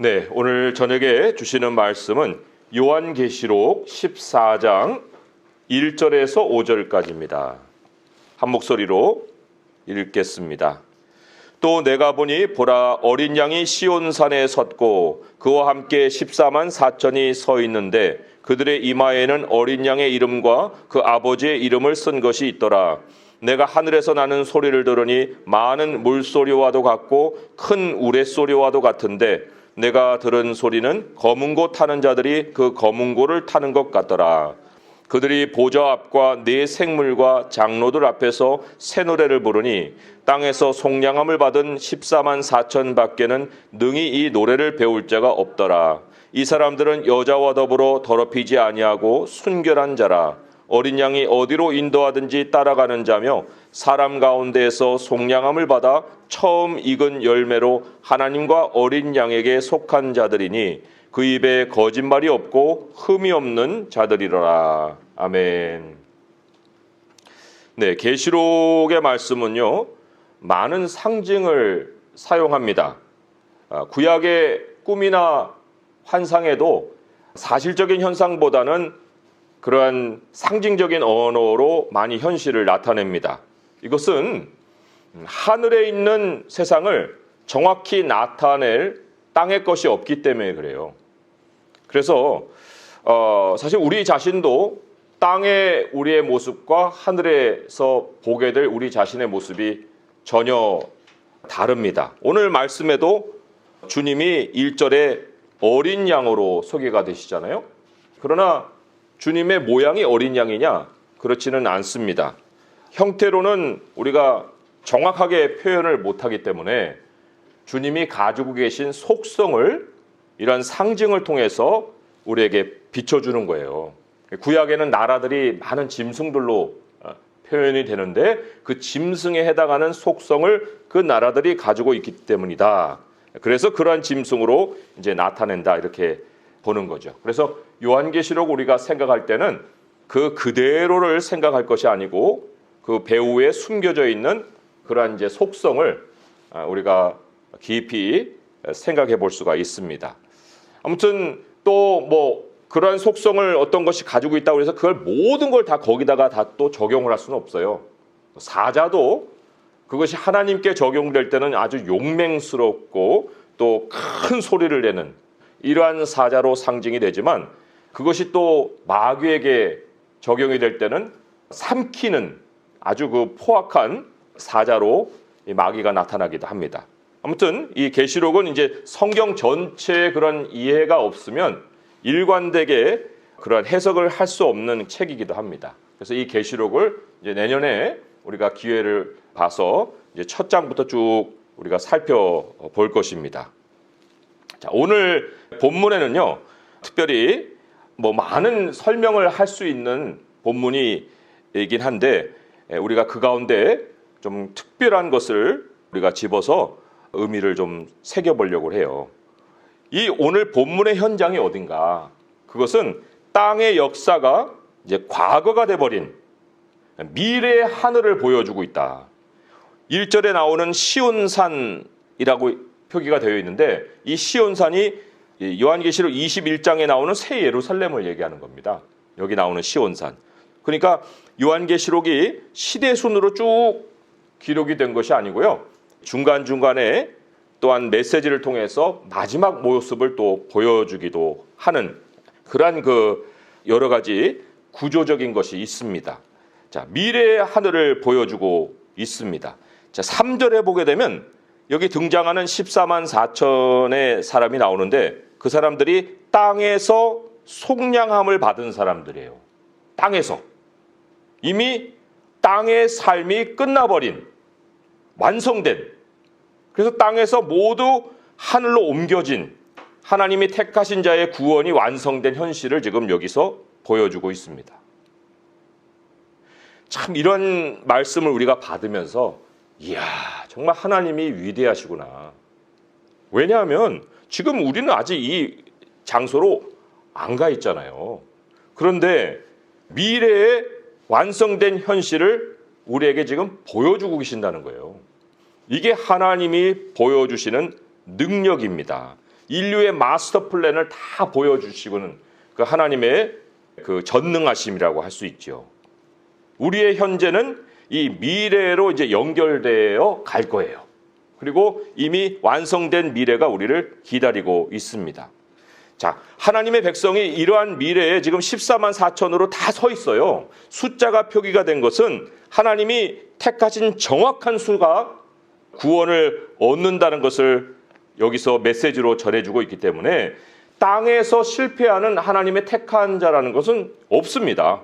네, 오늘 저녁에 주시는 말씀은 요한계시록 14장 1절에서 5절까지입니다. 한 목소리로 읽겠습니다. 또 내가 보니 보라, 어린 양이 시온산에 섰고 그와 함께 14만 4천이 서 있는데 그들의 이마에는 어린 양의 이름과 그 아버지의 이름을 쓴 것이 있더라. 내가 하늘에서 나는 소리를 들으니 많은 물소리와도 같고 큰 우레소리와도 같은데 내가 들은 소리는 검은 고 타는 자들이 그 검은 고를 타는 것 같더라. 그들이 보좌 앞과 네 생물과 장로들 앞에서 새 노래를 부르니 땅에서 속량함을 받은 14만 4천 밖에는 능히 이 노래를 배울 자가 없더라. 이 사람들은 여자와 더불어 더럽히지 아니하고 순결한 자라. 어린 양이 어디로 인도하든지 따라가는 자며 사람 가운데에서 속량함을 받아 처음 익은 열매로 하나님과 어린 양에게 속한 자들이니 그 입에 거짓말이 없고 흠이 없는 자들이로라. 아멘. 네, 계시록의 말씀은요, 많은 상징을 사용합니다. 구약의 꿈이나 환상에도 사실적인 현상보다는 그러한 상징적인 언어로 많이 현실을 나타냅니다. 이것은 하늘에 있는 세상을 정확히 나타낼 땅의 것이 없기 때문에 그래요. 그래서 사실 우리 자신도 땅의 우리의 모습과 하늘에서 보게 될 우리 자신의 모습이 전혀 다릅니다. 오늘 말씀에도 주님이 1절에 어린 양으로 소개가 되시잖아요. 그러나 주님의 모양이 어린 양이냐? 그렇지는 않습니다. 형태로는 우리가 정확하게 표현을 못하기 때문에 주님이 가지고 계신 속성을 이런 상징을 통해서 우리에게 비춰주는 거예요. 구약에는 나라들이 많은 짐승들로 표현이 되는데 그 짐승에 해당하는 속성을 그 나라들이 가지고 있기 때문이다. 그래서 그러한 짐승으로 이제 나타낸다, 이렇게 보는 거죠. 그래서 요한계시록 우리가 생각할 때는 그 그대로를 생각할 것이 아니고 그 배후에 숨겨져 있는 그러한 이제 속성을 우리가 깊이 생각해 볼 수가 있습니다. 아무튼 또 뭐 그러한 속성을 어떤 것이 가지고 있다고 해서 그걸 모든 걸 다 거기다가 다 또 적용을 할 수는 없어요. 사자도 그것이 하나님께 적용될 때는 아주 용맹스럽고 또 큰 소리를 내는 이러한 사자로 상징이 되지만 그것이 또 마귀에게 적용이 될 때는 삼키는 아주 그 포악한 사자로 이 마귀가 나타나기도 합니다. 아무튼 이 계시록은 이제 성경 전체의 그런 이해가 없으면 일관되게 그런 해석을 할 수 없는 책이기도 합니다. 그래서 이 계시록을 이제 내년에 우리가 기회를 봐서 이제 첫 장부터 쭉 우리가 살펴볼 것입니다. 자, 오늘 본문에는요, 특별히 뭐 많은 설명을 할 수 있는 본문이긴 한데 우리가 그 가운데 좀 특별한 것을 우리가 집어서 의미를 좀 새겨보려고 해요. 이 오늘 본문의 현장이 어딘가? 그것은 땅의 역사가 이제 과거가 돼버린 미래의 하늘을 보여주고 있다. 1절에 나오는 시온산이라고 표기가 되어 있는데 이 시온산이 요한계시록 21장에 나오는 새 예루살렘을 얘기하는 겁니다. 여기 나오는 시온산. 그러니까 요한계시록이 시대순으로 쭉 기록이 된 것이 아니고요. 중간중간에 또한 메시지를 통해서 마지막 모습을 또 보여주기도 하는 그러한 그 여러 가지 구조적인 것이 있습니다. 자, 미래의 하늘을 보여주고 있습니다. 자, 3절에 보게 되면 여기 등장하는 14만 4천의 사람이 나오는데 그 사람들이 땅에서 속량함을 받은 사람들이에요. 땅에서. 이미 땅의 삶이 끝나버린, 완성된, 그래서 땅에서 모두 하늘로 옮겨진 하나님이 택하신 자의 구원이 완성된 현실을 지금 여기서 보여주고 있습니다. 참 이런 말씀을 우리가 받으면서 이야, 정말 하나님이 위대하시구나. 왜냐하면 지금 우리는 아직 이 장소로 안 가 있잖아요. 그런데 미래에 완성된 현실을 우리에게 지금 보여주고 계신다는 거예요. 이게 하나님이 보여주시는 능력입니다. 인류의 마스터 플랜을 다 보여주시고는 그 하나님의 그 전능하심이라고 할 수 있죠. 우리의 현재는 이 미래로 이제 연결되어 갈 거예요. 그리고 이미 완성된 미래가 우리를 기다리고 있습니다. 자, 하나님의 백성이 이러한 미래에 지금 14만 4천으로 다 서 있어요. 숫자가 표기가 된 것은 하나님이 택하신 정확한 수가 구원을 얻는다는 것을 여기서 메시지로 전해주고 있기 때문에 땅에서 실패하는 하나님의 택한 자라는 것은 없습니다.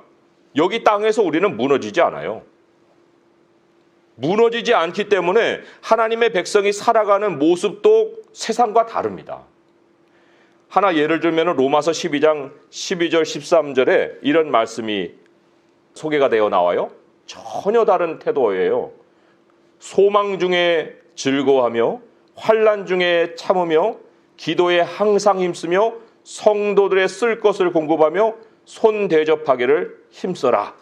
여기 땅에서 우리는 무너지지 않아요. 무너지지 않기 때문에 하나님의 백성이 살아가는 모습도 세상과 다릅니다. 하나 예를 들면 로마서 12장 12절 13절에 이런 말씀이 소개가 되어 나와요. 전혀 다른 태도예요. 소망 중에 즐거워하며 환난 중에 참으며 기도에 항상 힘쓰며 성도들의 쓸 것을 공급하며 손 대접하기를 힘써라.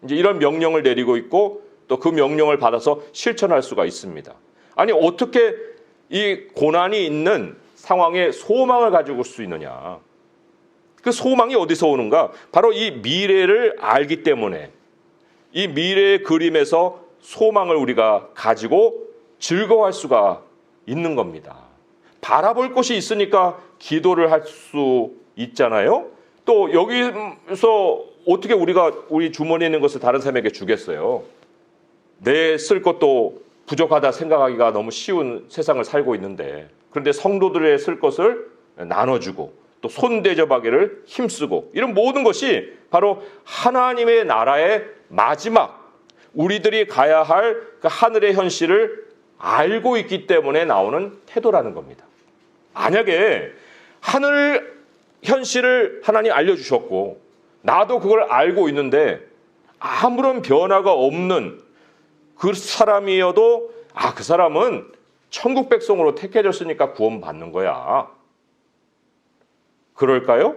이제 이런 명령을 내리고 있고 또 그 명령을 받아서 실천할 수가 있습니다. 아니 어떻게 이 고난이 있는 상황에 소망을 가지고 올 수 있느냐. 그 소망이 어디서 오는가? 바로 이 미래를 알기 때문에 이 미래의 그림에서 소망을 우리가 가지고 즐거워할 수가 있는 겁니다. 바라볼 것이 있으니까 기도를 할 수 있잖아요. 또 여기서 어떻게 우리가 우리 주머니에 있는 것을 다른 사람에게 주겠어요? 내 쓸 것도 부족하다 생각하기가 너무 쉬운 세상을 살고 있는데, 그런데 성도들의 쓸 것을 나눠주고 또 손대접하기를 힘쓰고 이런 모든 것이 바로 하나님의 나라의 마지막 우리들이 가야 할 그 하늘의 현실을 알고 있기 때문에 나오는 태도라는 겁니다. 만약에 하늘 현실을 하나님 알려주셨고 나도 그걸 알고 있는데 아무런 변화가 없는 그 사람이어도 그 사람은 천국 백성으로 택해졌으니까 구원받는 거야. 그럴까요?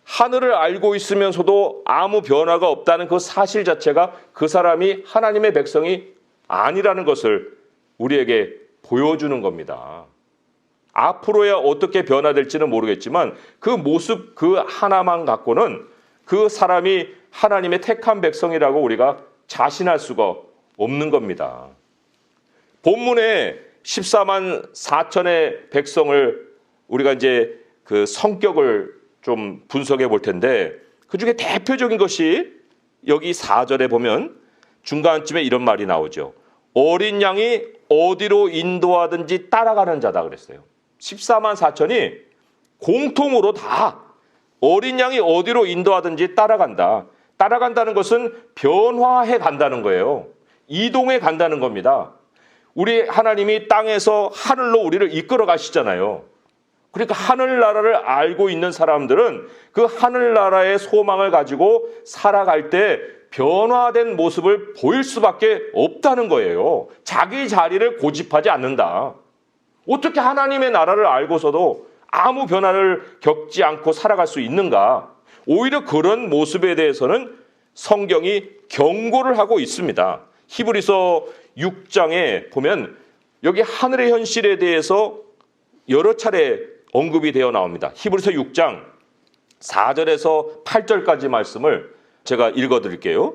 하늘을 알고 있으면서도 아무 변화가 없다는 그 사실 자체가 그 사람이 하나님의 백성이 아니라는 것을 우리에게 보여주는 겁니다. 앞으로야 어떻게 변화될지는 모르겠지만 그 모습 그 하나만 갖고는 그 사람이 하나님의 택한 백성이라고 우리가 자신할 수가 없는 겁니다. 본문에 14만 4천의 백성을 우리가 이제 그 성격을 좀 분석해 볼 텐데 그 중에 대표적인 것이 여기 4절에 보면 중간쯤에 이런 말이 나오죠. 어린 양이 어디로 인도하든지 따라가는 자다 그랬어요. 14만 4천이 공통으로 다 어린 양이 어디로 인도하든지 따라간다. 따라간다는 것은 변화해 간다는 거예요. 이동해 간다는 겁니다. 우리 하나님이 땅에서 하늘로 우리를 이끌어 가시잖아요. 그러니까 하늘나라를 알고 있는 사람들은 그 하늘나라의 소망을 가지고 살아갈 때 변화된 모습을 보일 수밖에 없다는 거예요. 자기 자리를 고집하지 않는다. 어떻게 하나님의 나라를 알고서도 아무 변화를 겪지 않고 살아갈 수 있는가? 오히려 그런 모습에 대해서는 성경이 경고를 하고 있습니다. 히브리서 6장에 보면 여기 하늘의 현실에 대해서 여러 차례 언급이 되어 나옵니다. 히브리서 6장 4절에서 8절까지 말씀을 제가 읽어드릴게요.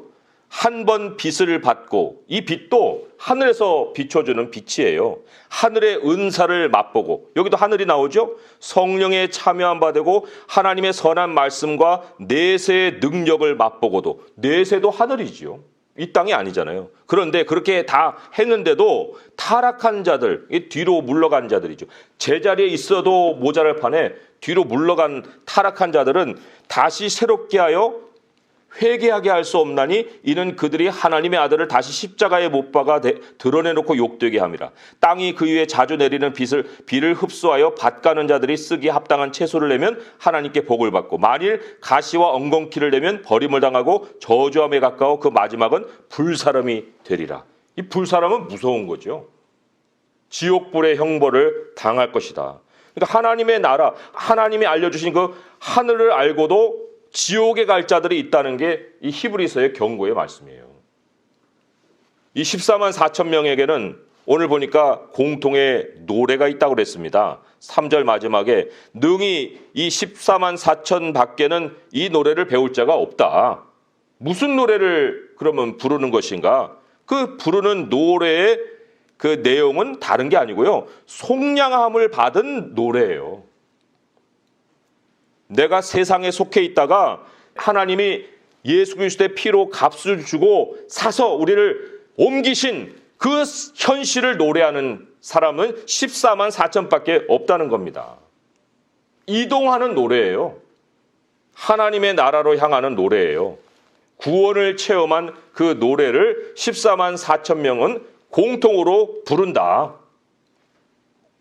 한 번 빛을 받고 이 빛도 하늘에서 비춰주는 빛이에요. 하늘의 은사를 맛보고 여기도 하늘이 나오죠. 성령에 참여한 바 되고 하나님의 선한 말씀과 내세의 능력을 맛보고도 내세도 하늘이지요. 이 땅이 아니잖아요. 그런데 그렇게 다 했는데도 타락한 자들, 뒤로 물러간 자들이죠. 제자리에 있어도 모자랄 판에 뒤로 물러간 타락한 자들은 다시 새롭게 하여 회개하게 할 수 없나니 이는 그들이 하나님의 아들을 다시 십자가에 못 박아 드러내놓고 욕되게 함이라. 땅이 그 위에 자주 내리는 비를 흡수하여 밭가는 자들이 쓰기에 합당한 채소를 내면 하나님께 복을 받고 만일 가시와 엉겅퀴를 내면 버림을 당하고 저주함에 가까워 그 마지막은 불사름이 되리라. 이 불사름은 무서운 거죠. 지옥불의 형벌을 당할 것이다. 그러니까 하나님의 나라, 하나님이 알려주신 그 하늘을 알고도 지옥에 갈 자들이 있다는 게 이 히브리서의 경고의 말씀이에요. 이 14만 4천 명에게는 오늘 보니까 공통의 노래가 있다고 그랬습니다. 3절 마지막에 능히 이 14만 4천 밖에는 이 노래를 배울 자가 없다. 무슨 노래를 그러면 부르는 것인가? 그 부르는 노래의 그 내용은 다른 게 아니고요. 속량함을 받은 노래예요. 내가 세상에 속해 있다가 하나님이 예수 그리스도의 피로 값을 주고 사서 우리를 옮기신 그 현실을 노래하는 사람은 14만 4천밖에 없다는 겁니다. 이동하는 노래예요. 하나님의 나라로 향하는 노래예요. 구원을 체험한 그 노래를 14만 4천 명은 공통으로 부른다.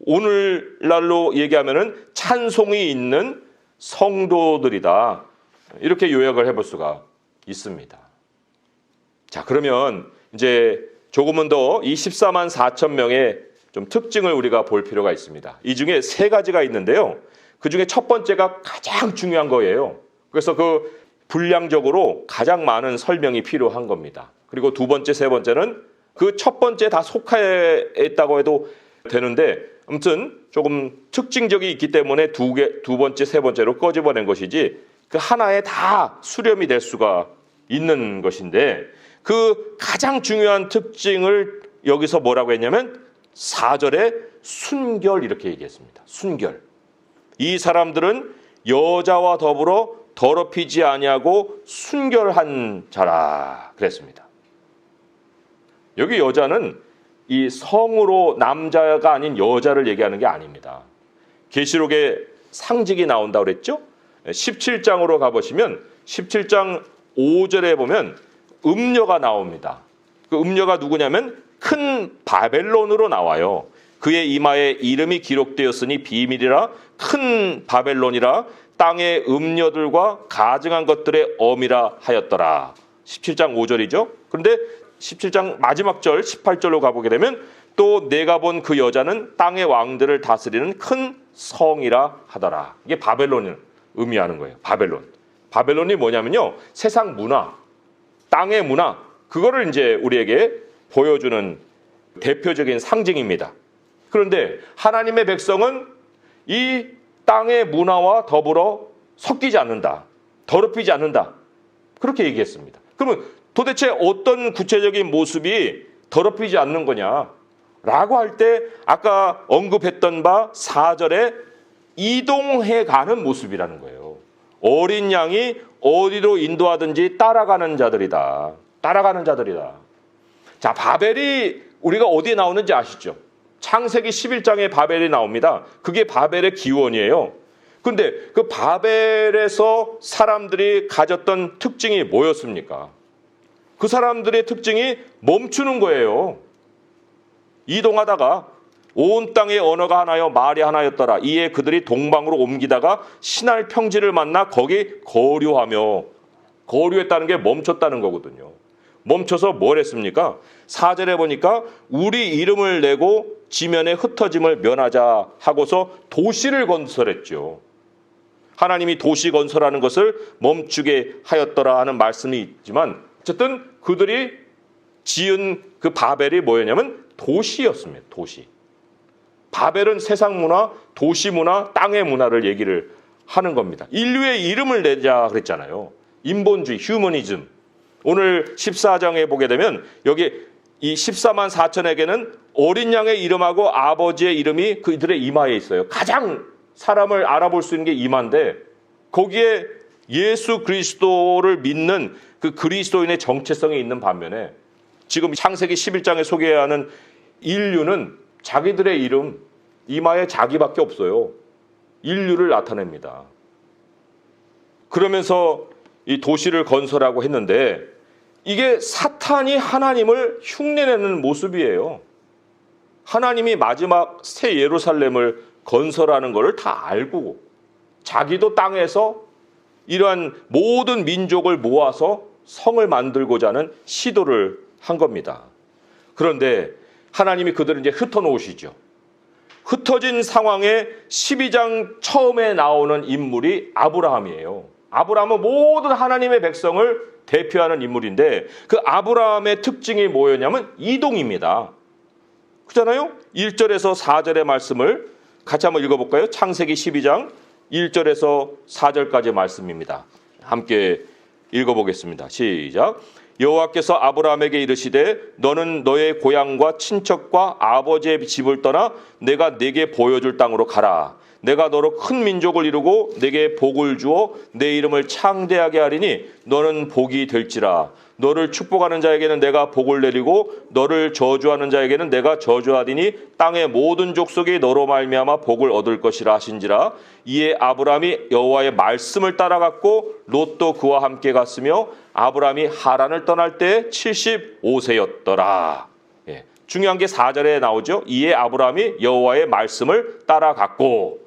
오늘날로 얘기하면은 찬송이 있는 성도들이다. 이렇게 요약을 해볼 수가 있습니다. 자, 그러면 이제 조금은 더 이 14만 4천 명의 좀 특징을 우리가 볼 필요가 있습니다. 이 중에 세 가지가 있는데요. 그 중에 첫 번째가 가장 중요한 거예요. 그래서 그 분량적으로 가장 많은 설명이 필요한 겁니다. 그리고 두 번째, 세 번째는 그 첫 번째 다 속해 있다고 해도 되는데 아무튼 조금 특징적이 있기 때문에 두 번째, 세 번째로 꺼집어낸 것이지 그 하나에 다 수렴이 될 수가 있는 것인데 그 가장 중요한 특징을 여기서 뭐라고 했냐면 4절에 순결 이렇게 얘기했습니다. 순결. 이 사람들은 여자와 더불어 더럽히지 아니하고 순결한 자라 그랬습니다. 여기 여자는 이 성으로 남자가 아닌 여자를 얘기하는 게 아닙니다. 계시록에 상징이 나온다고 그랬죠? 17장으로 가보시면 17장 5절에 보면 음녀가 나옵니다. 그 음녀가 누구냐면 큰 바벨론으로 나와요. 그의 이마에 이름이 기록되었으니 비밀이라 큰 바벨론이라 땅의 음녀들과 가증한 것들의 엄이라 하였더라. 17장 5절이죠. 그런데 17장 마지막 절 18절로 가보게 되면 또 내가 본 그 여자는 땅의 왕들을 다스리는 큰 성이라 하더라. 이게 바벨론을 의미하는 거예요. 바벨론. 바벨론이 뭐냐면요. 세상 문화, 땅의 문화, 그거를 이제 우리에게 보여주는 대표적인 상징입니다. 그런데 하나님의 백성은 이 땅의 문화와 더불어 섞이지 않는다. 더럽히지 않는다. 그렇게 얘기했습니다. 그러면 도대체 어떤 구체적인 모습이 더럽히지 않는 거냐? 라고 할 때 아까 언급했던 바 4절에 이동해 가는 모습이라는 거예요. 어린 양이 어디로 인도하든지 따라가는 자들이다. 따라가는 자들이다. 자, 바벨이 우리가 어디에 나오는지 아시죠? 창세기 11장에 바벨이 나옵니다. 그게 바벨의 기원이에요. 근데 그 바벨에서 사람들이 가졌던 특징이 뭐였습니까? 그 사람들의 특징이 멈추는 거예요. 이동하다가 온 땅의 언어가 하나여 말이 하나였더라. 이에 그들이 동방으로 옮기다가 신할 평지를 만나 거기 거류하며, 거류했다는 게 멈췄다는 거거든요. 멈춰서 뭘 했습니까? 4절에 보니까 우리 이름을 내고 지면에 흩어짐을 면하자 하고서 도시를 건설했죠. 하나님이 도시 건설하는 것을 멈추게 하였더라 하는 말씀이 있지만 어쨌든 그들이 지은 그 바벨이 뭐였냐면 도시였습니다. 도시. 바벨은 세상 문화, 도시 문화, 땅의 문화를 얘기를 하는 겁니다. 인류의 이름을 내자 그랬잖아요. 인본주의, 휴머니즘. 오늘 14장에 보게 되면 여기 이 14만 4천에게는 어린 양의 이름하고 아버지의 이름이 그들의 이마에 있어요. 가장 사람을 알아볼 수 있는 게 이마인데 거기에 예수 그리스도를 믿는 그 그리스도인의 정체성이 있는 반면에 지금 창세기 11장에 소개하는 인류는 자기들의 이름, 이마에 자기밖에 없어요. 인류를 나타냅니다. 그러면서 이 도시를 건설하고 했는데 이게 사탄이 하나님을 흉내내는 모습이에요. 하나님이 마지막 새 예루살렘을 건설하는 것을 다 알고 자기도 땅에서 이러한 모든 민족을 모아서 성을 만들고자 하는 시도를 한 겁니다. 그런데 하나님이 그들을 이제 흩어놓으시죠. 흩어진 상황에 12장 처음에 나오는 인물이 아브라함이에요. 아브라함은 모든 하나님의 백성을 대표하는 인물인데 그 아브라함의 특징이 뭐였냐면 이동입니다. 그렇잖아요? 1절에서 4절의 말씀을 같이 한번 읽어볼까요? 창세기 12장 1절에서 4절까지 말씀입니다. 함께 읽어보겠습니다. 시작. 여호와께서 아브라함에게 이르시되 너는 너의 고향과 친척과 아버지의 집을 떠나 내가 네게 보여줄 땅으로 가라. 내가 너로 큰 민족을 이루고 내게 복을 주어 내 이름을 창대하게 하리니 너는 복이 될지라. 너를 축복하는 자에게는 내가 복을 내리고 너를 저주하는 자에게는 내가 저주하리니 땅의 모든 족속이 너로 말미암아 복을 얻을 것이라 하신지라. 이에 아브라함이 여호와의 말씀을 따라갔고 롯도 그와 함께 갔으며 아브라함이 하란을 떠날 때 75세였더라. 예, 중요한 게 4절에 나오죠. 이에 아브라함이 여호와의 말씀을 따라갔고,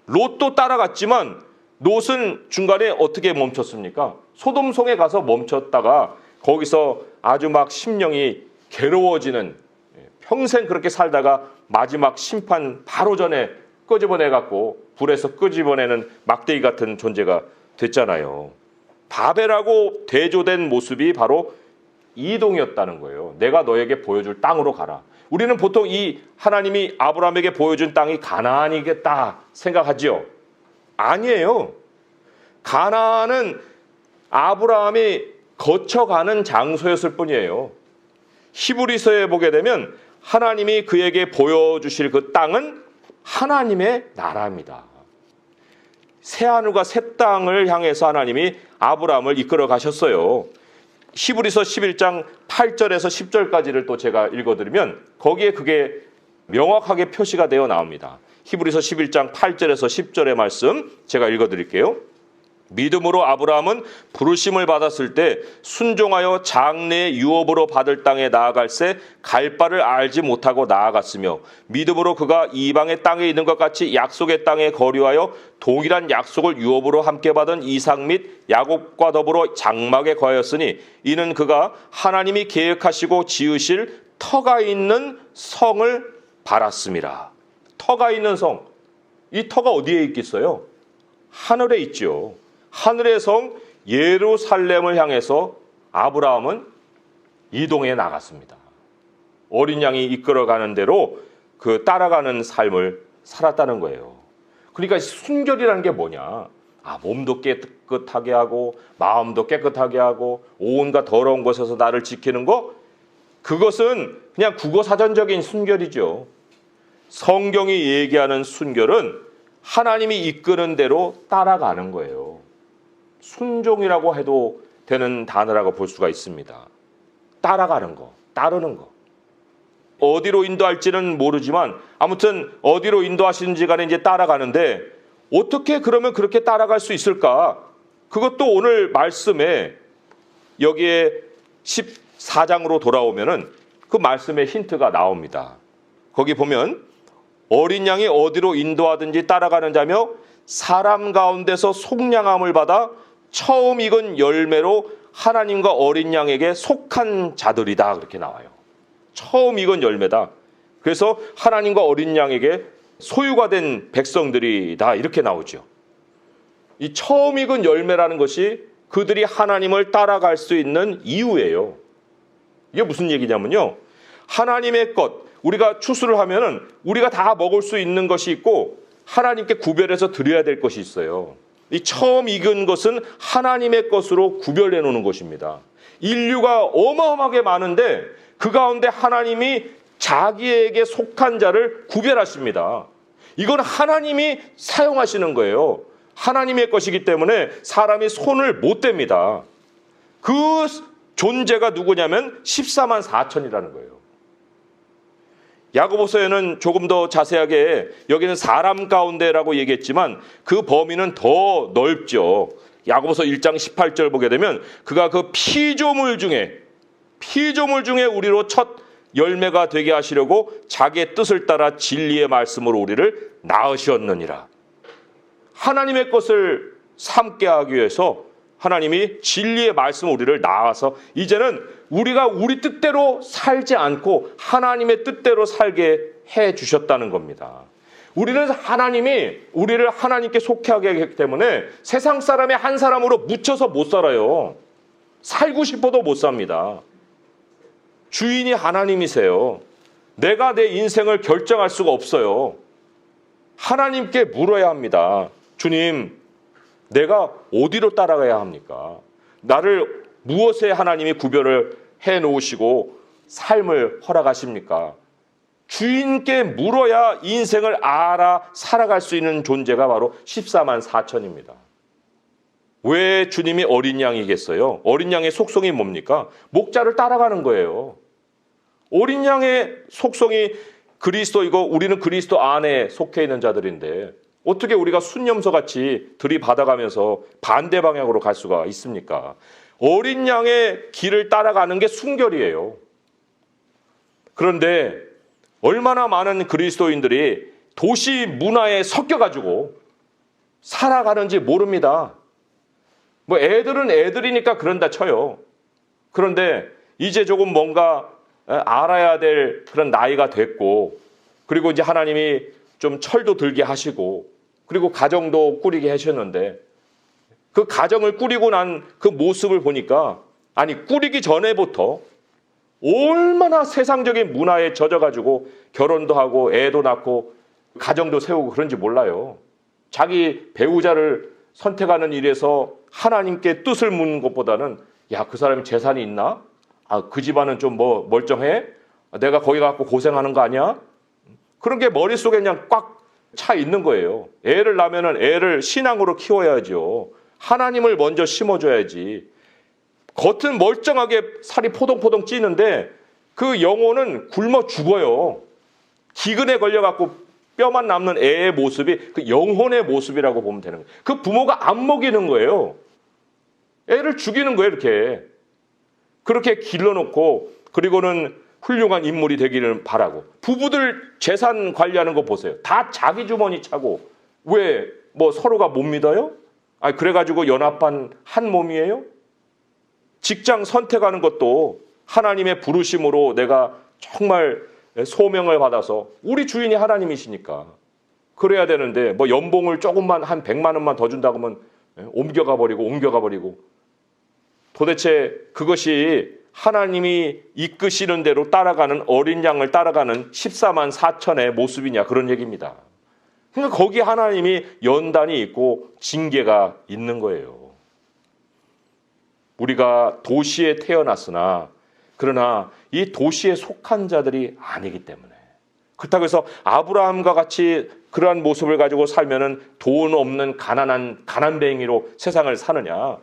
롯도 따라갔지만 롯은 중간에 어떻게 멈췄습니까? 소돔성에 가서 멈췄다가 거기서 아주 막 심령이 괴로워지는, 평생 그렇게 살다가 마지막 심판 바로 전에 끄집어내갖고 불에서 끄집어내는 막대기 같은 존재가 됐잖아요. 바벨하고 대조된 모습이 바로 이동이었다는 거예요. 내가 너에게 보여줄 땅으로 가라. 우리는 보통 이 하나님이 아브라함에게 보여준 땅이 가나안이겠다 생각하지요. 아니에요. 가나안은 아브라함이 거쳐가는 장소였을 뿐이에요. 히브리서에 보게 되면 하나님이 그에게 보여주실 그 땅은 하나님의 나라입니다. 새하늘과 새 땅을 향해서 하나님이 아브라함을 이끌어 가셨어요. 히브리서 11장 8절에서 10절까지를 또 제가 읽어드리면 거기에 그게 명확하게 표시가 되어 나옵니다. 히브리서 11장 8절에서 10절의 말씀 제가 읽어드릴게요. 믿음으로 아브라함은 부르심을 받았을 때 순종하여 장래의 유업으로 받을 땅에 나아갈새 갈 바를 알지 못하고 나아갔으며 믿음으로 그가 이방의 땅에 있는 것 같이 약속의 땅에 거류하여 동일한 약속을 유업으로 함께 받은 이삭 및 야곱과 더불어 장막에 거하였으니 이는 그가 하나님이 계획하시고 지으실 터가 있는 성을 바랐습니다. 터가 있는 성, 이 터가 어디에 있겠어요? 하늘에 있죠. 하늘의 성 예루살렘을 향해서 아브라함은 이동해 나갔습니다. 어린 양이 이끌어가는 대로 그 따라가는 삶을 살았다는 거예요. 그러니까 순결이라는 게 뭐냐? 몸도 깨끗하게 하고 마음도 깨끗하게 하고 온갖 더러운 것에서 나를 지키는 거, 그것은 그냥 국어사전적인 순결이죠. 성경이 얘기하는 순결은 하나님이 이끄는 대로 따라가는 거예요. 순종이라고 해도 되는 단어라고 볼 수가 있습니다. 따라가는 거, 따르는 거. 어디로 인도할지는 모르지만 아무튼 어디로 인도하시는지 간에 이제 따라가는데 어떻게 그러면 그렇게 따라갈 수 있을까? 그것도 오늘 말씀에 여기에 14장으로 돌아오면은 그 말씀의 힌트가 나옵니다. 거기 보면 어린 양이 어디로 인도하든지 따라가는 자며 사람 가운데서 속량함을 받아 처음 익은 열매로 하나님과 어린 양에게 속한 자들이다, 그렇게 나와요. 처음 익은 열매다. 그래서 하나님과 어린 양에게 소유가 된 백성들이다, 이렇게 나오죠. 이 처음 익은 열매라는 것이 그들이 하나님을 따라갈 수 있는 이유예요. 이게 무슨 얘기냐면요, 하나님의 것, 우리가 추수를 하면은 우리가 다 먹을 수 있는 것이 있고 하나님께 구별해서 드려야 될 것이 있어요. 이 처음 익은 것은 하나님의 것으로 구별해 놓는 것입니다. 인류가 어마어마하게 많은데 그 가운데 하나님이 자기에게 속한 자를 구별하십니다. 이건 하나님이 사용하시는 거예요. 하나님의 것이기 때문에 사람이 손을 못 댑니다. 그 존재가 누구냐면 14만 4천이라는 거예요. 야고보서에는 조금 더 자세하게 여기는 사람 가운데라고 얘기했지만 그 범위는 더 넓죠. 야고보서 1장 18절 보게 되면 그가 그 피조물 중에 우리로 첫 열매가 되게 하시려고 자기의 뜻을 따라 진리의 말씀으로 우리를 낳으셨느니라. 하나님의 것을 삼게 하기 위해서 하나님이 진리의 말씀으로 우리를 낳아서 이제는 우리가 우리 뜻대로 살지 않고 하나님의 뜻대로 살게 해 주셨다는 겁니다. 우리는 하나님이 우리를 하나님께 속해 하게 하기 때문에 세상 사람의 한 사람으로 묻혀서 못 살아요. 살고 싶어도 못 삽니다. 주인이 하나님이세요. 내가 내 인생을 결정할 수가 없어요. 하나님께 물어야 합니다. 주님, 내가 어디로 따라가야 합니까? 나를 무엇에 하나님이 구별을 해놓으시고 삶을 허락하십니까? 주인께 물어야 인생을 알아 살아갈 수 있는 존재가 바로 14만 4천입니다. 왜 주님이 어린 양이겠어요? 어린 양의 속성이 뭡니까? 목자를 따라가는 거예요. 어린 양의 속성이 그리스도이고 우리는 그리스도 안에 속해 있는 자들인데 어떻게 우리가 순념서같이 들이받아가면서 반대 방향으로 갈 수가 있습니까? 어린 양의 길을 따라가는 게 순결이에요. 그런데 얼마나 많은 그리스도인들이 도시 문화에 섞여가지고 살아가는지 모릅니다. 뭐 애들은 애들이니까 그런다 쳐요. 그런데 이제 조금 뭔가 알아야 될 그런 나이가 됐고, 그리고 이제 하나님이 좀 철도 들게 하시고, 그리고 가정도 꾸리게 하셨는데, 그 가정을 꾸리고 난 그 모습을 보니까, 아니 꾸리기 전에부터 얼마나 세상적인 문화에 젖어가지고 결혼도 하고 애도 낳고 가정도 세우고 그런지 몰라요. 자기 배우자를 선택하는 일에서 하나님께 뜻을 묻는 것보다는 야, 그 사람이 재산이 있나? 아, 그 집안은 좀 뭐 멀쩡해? 내가 거기 가서 고생하는 거 아니야? 그런 게 머릿속에 그냥 꽉 차 있는 거예요. 애를 낳으면 애를 신앙으로 키워야죠. 하나님을 먼저 심어줘야지. 겉은 멀쩡하게 살이 포동포동 찌는데 그 영혼은 굶어 죽어요. 기근에 걸려갖고 뼈만 남는 애의 모습이 그 영혼의 모습이라고 보면 되는 거예요. 그 부모가 안 먹이는 거예요. 애를 죽이는 거예요, 이렇게. 그렇게 길러놓고, 그리고는 훌륭한 인물이 되기를 바라고. 부부들 재산 관리하는 거 보세요. 다 자기 주머니 차고. 왜 뭐 서로가 못 믿어요? 아니, 그래가지고 연합한 한 몸이에요? 직장 선택하는 것도 하나님의 부르심으로 내가 정말 소명을 받아서, 우리 주인이 하나님이시니까 그래야 되는데, 뭐 연봉을 조금만 한 100만 원만 더 준다고 하면 옮겨가 버리고 도대체 그것이 하나님이 이끄시는 대로 따라가는 어린 양을 따라가는 14만 4천의 모습이냐, 그런 얘기입니다. 그러니까 거기에 하나님이 연단이 있고 징계가 있는 거예요. 우리가 도시에 태어났으나 그러나 이 도시에 속한 자들이 아니기 때문에, 그렇다고 해서 아브라함과 같이 그러한 모습을 가지고 살면은 돈 없는 가난뱅이로 세상을 사느냐?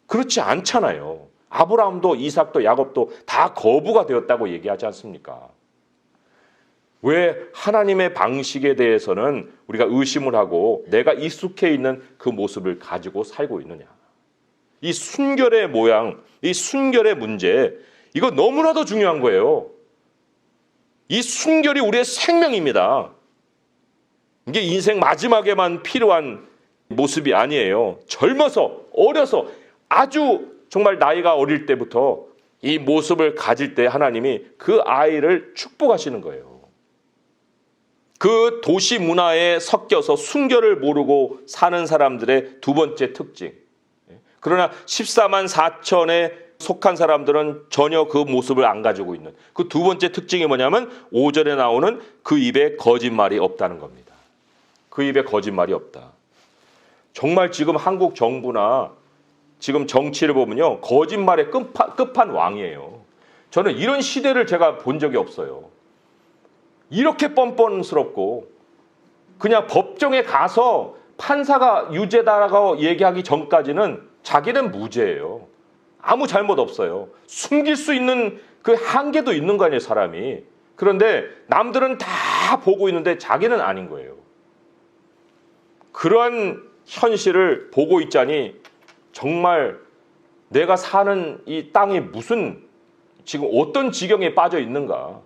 그렇지 않잖아요. 아브라함도 이삭도 야곱도 다 거부가 되었다고 얘기하지 않습니까? 왜 하나님의 방식에 대해서는 우리가 의심을 하고 내가 익숙해 있는 그 모습을 가지고 살고 있느냐? 이 순결의 모양, 이 순결의 문제, 이거 너무나도 중요한 거예요. 이 순결이 우리의 생명입니다. 이게 인생 마지막에만 필요한 모습이 아니에요. 젊어서, 어려서, 아주 정말 나이가 어릴 때부터 이 모습을 가질 때 하나님이 그 아이를 축복하시는 거예요. 그 도시 문화에 섞여서 순결을 모르고 사는 사람들의 두 번째 특징. 그러나 14만 4천에 속한 사람들은 전혀 그 모습을 안 가지고 있는 그 두 번째 특징이 뭐냐면 5절에 나오는 그 입에 거짓말이 없다는 겁니다. 그 입에 거짓말이 없다. 정말 지금 한국 정부나 지금 정치를 보면요, 거짓말의 끝판왕이에요. 저는 이런 시대를 제가 본 적이 없어요. 이렇게 뻔뻔스럽고 그냥 법정에 가서 판사가 유죄다라고 얘기하기 전까지는 자기는 무죄예요. 아무 잘못 없어요. 숨길 수 있는 그 한계도 있는 거 아니에요, 사람이. 그런데 남들은 다 보고 있는데 자기는 아닌 거예요. 그러한 현실을 보고 있자니 정말 내가 사는 이 땅이 무슨 지금 어떤 지경에 빠져 있는가,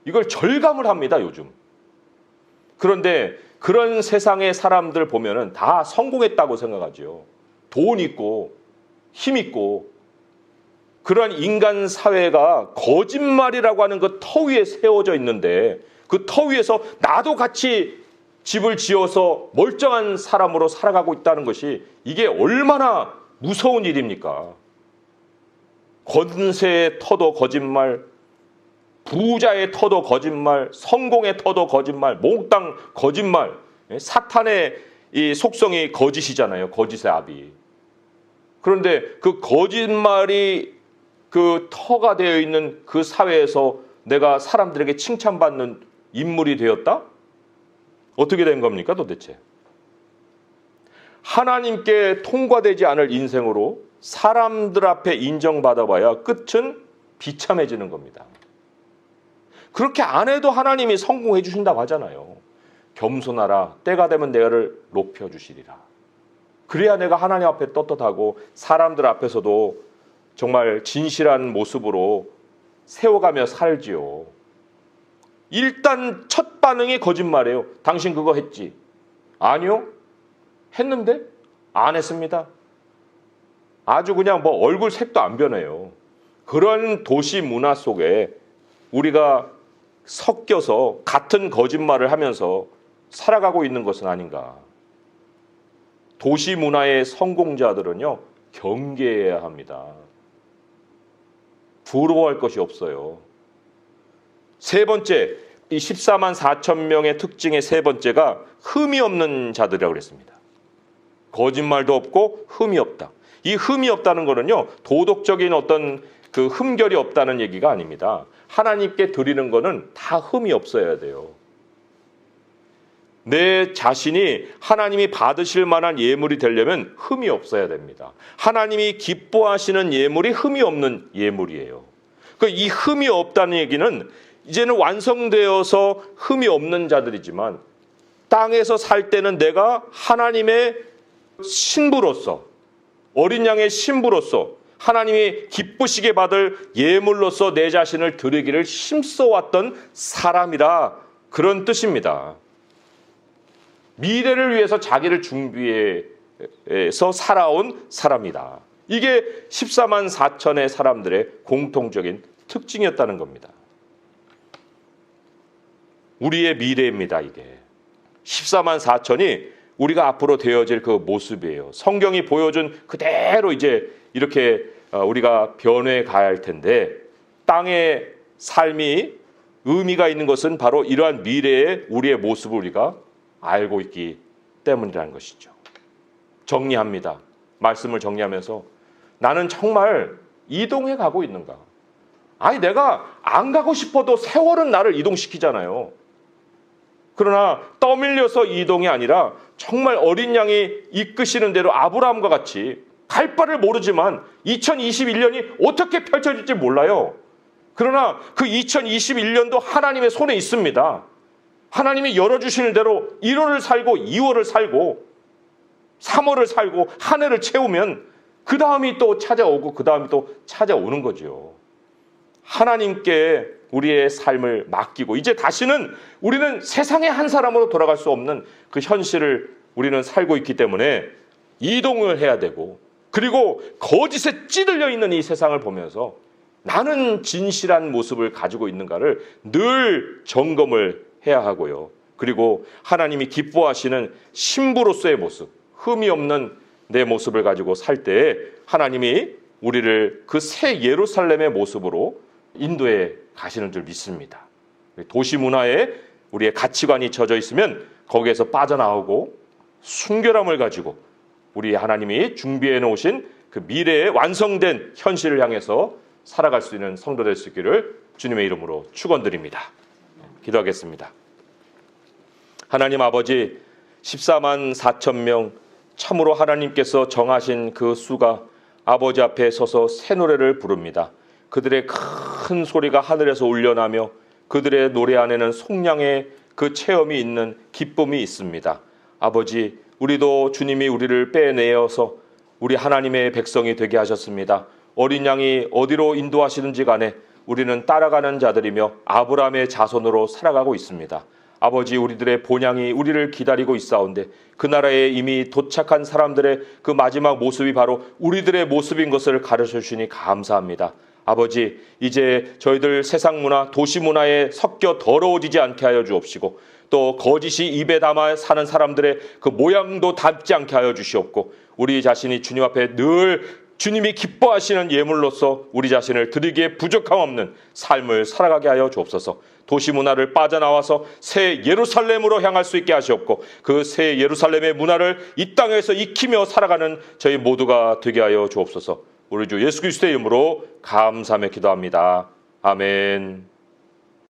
이걸 절감을 합니다, 요즘. 그런데 그런 세상의 사람들 보면은 다 성공했다고 생각하죠. 돈 있고 힘 있고. 그런 인간 사회가 거짓말이라고 하는 그 터 위에 세워져 있는데, 그 터 위에서 나도 같이 집을 지어서 멀쩡한 사람으로 살아가고 있다는 것이 이게 얼마나 무서운 일입니까? 권세의 터도 거짓말, 부자의 터도 거짓말, 성공의 터도 거짓말, 몽땅 거짓말. 사탄의 이 속성이 거짓이잖아요. 거짓의 압이. 그런데 그 거짓말이 그 터가 되어 있는 그 사회에서 내가 사람들에게 칭찬받는 인물이 되었다? 어떻게 된 겁니까 도대체? 하나님께 통과되지 않을 인생으로 사람들 앞에 인정받아봐야 끝은 비참해지는 겁니다. 그렇게 안 해도 하나님이 성공해 주신다고 하잖아요. 겸손하라. 때가 되면 내가를 높여주시리라. 그래야 내가 하나님 앞에 떳떳하고 사람들 앞에서도 정말 진실한 모습으로 세워가며 살지요. 일단 첫 반응이 거짓말이에요. 당신 그거 했지? 아니요. 했는데? 안 했습니다. 아주 그냥 뭐 얼굴 색도 안 변해요. 그런 도시 문화 속에 우리가 섞여서 같은 거짓말을 하면서 살아가고 있는 것은 아닌가. 도시 문화의 성공자들은요, 경계해야 합니다. 부러워할 것이 없어요. 세 번째, 이 14만 4천 명의 특징의 세 번째가 흠이 없는 자들이라고 그랬습니다. 거짓말도 없고 흠이 없다. 이 흠이 없다는 거는요, 도덕적인 어떤 그 흠결이 없다는 얘기가 아닙니다. 하나님께 드리는 거는 다 흠이 없어야 돼요. 내 자신이 하나님이 받으실 만한 예물이 되려면 흠이 없어야 됩니다. 하나님이 기뻐하시는 예물이 흠이 없는 예물이에요. 이 흠이 없다는 얘기는 이제는 완성되어서 흠이 없는 자들이지만 땅에서 살 때는 내가 하나님의 신부로서, 어린 양의 신부로서 하나님이 기쁘시게 받을 예물로서 내 자신을 드리기를 힘써왔던 사람이라, 그런 뜻입니다. 미래를 위해서 자기를 준비해서 살아온 사람이다. 이게 14만 4천의 사람들의 공통적인 특징이었다는 겁니다. 우리의 미래입니다. 이게 14만 4천이 우리가 앞으로 되어질 그 모습이에요. 성경이 보여준 그대로 이제 이렇게 우리가 변해 가야 할 텐데, 땅의 삶이 의미가 있는 것은 바로 이러한 미래의 우리의 모습을 우리가 알고 있기 때문이라는 것이죠. 정리합니다. 말씀을 정리하면서 나는 정말 이동해 가고 있는가? 아니, 내가 안 가고 싶어도 세월은 나를 이동시키잖아요. 그러나 떠밀려서 이동이 아니라 정말 어린 양이 이끄시는 대로 아브라함과 같이 갈 바를 모르지만 2021년이 어떻게 펼쳐질지 몰라요. 그러나 그 2021년도 하나님의 손에 있습니다. 하나님이 열어주시는 대로 1월을 살고 2월을 살고 3월을 살고 한 해를 채우면 그 다음이 또 찾아오고 그 다음이 또 찾아오는 거죠. 하나님께 우리의 삶을 맡기고 이제 다시는 우리는 세상의 한 사람으로 돌아갈 수 없는 그 현실을 우리는 살고 있기 때문에 이동을 해야 되고, 그리고 거짓에 찌들려 있는 이 세상을 보면서 나는 진실한 모습을 가지고 있는가를 늘 점검을 해야 하고요. 그리고 하나님이 기뻐하시는 신부로서의 모습, 흠이 없는 내 모습을 가지고 살 때에 하나님이 우리를 그 새 예루살렘의 모습으로 인도해 가시는 줄 믿습니다. 도시 문화에 우리의 가치관이 젖어 있으면 거기에서 빠져나오고 순결함을 가지고 우리 하나님이 준비해 놓으신 그 미래의 완성된 현실을 향해서 살아갈 수 있는 성도 될 수 있기를 주님의 이름으로 축원드립니다. 기도하겠습니다. 하나님 아버지, 14만 4천 명 참으로 하나님께서 정하신 그 수가 아버지 앞에 서서 새 노래를 부릅니다. 그들의 큰 소리가 하늘에서 울려나며 그들의 노래 안에는 속량의 그 체험이 있는 기쁨이 있습니다. 아버지, 우리도 주님이 우리를 빼내어서 우리 하나님의 백성이 되게 하셨습니다. 어린 양이 어디로 인도하시든지 간에 우리는 따라가는 자들이며 아브라함의 자손으로 살아가고 있습니다. 아버지, 우리들의 본향이 우리를 기다리고 있사온데 그 나라에 이미 도착한 사람들의 그 마지막 모습이 바로 우리들의 모습인 것을 가르쳐 주시니 감사합니다. 아버지, 이제 저희들 세상 문화, 도시 문화에 섞여 더러워지지 않게 하여 주옵시고, 또 거짓이 입에 담아 사는 사람들의 그 모양도 닮지 않게 하여 주시옵고, 우리 자신이 주님 앞에 늘 주님이 기뻐하시는 예물로서 우리 자신을 드리기에 부족함 없는 삶을 살아가게 하여 주옵소서. 도시 문화를 빠져나와서 새 예루살렘으로 향할 수 있게 하시옵고 그 새 예루살렘의 문화를 이 땅에서 익히며 살아가는 저희 모두가 되게 하여 주옵소서. 우리 주 예수 그리스도의 이름으로 감사하며 기도합니다. 아멘.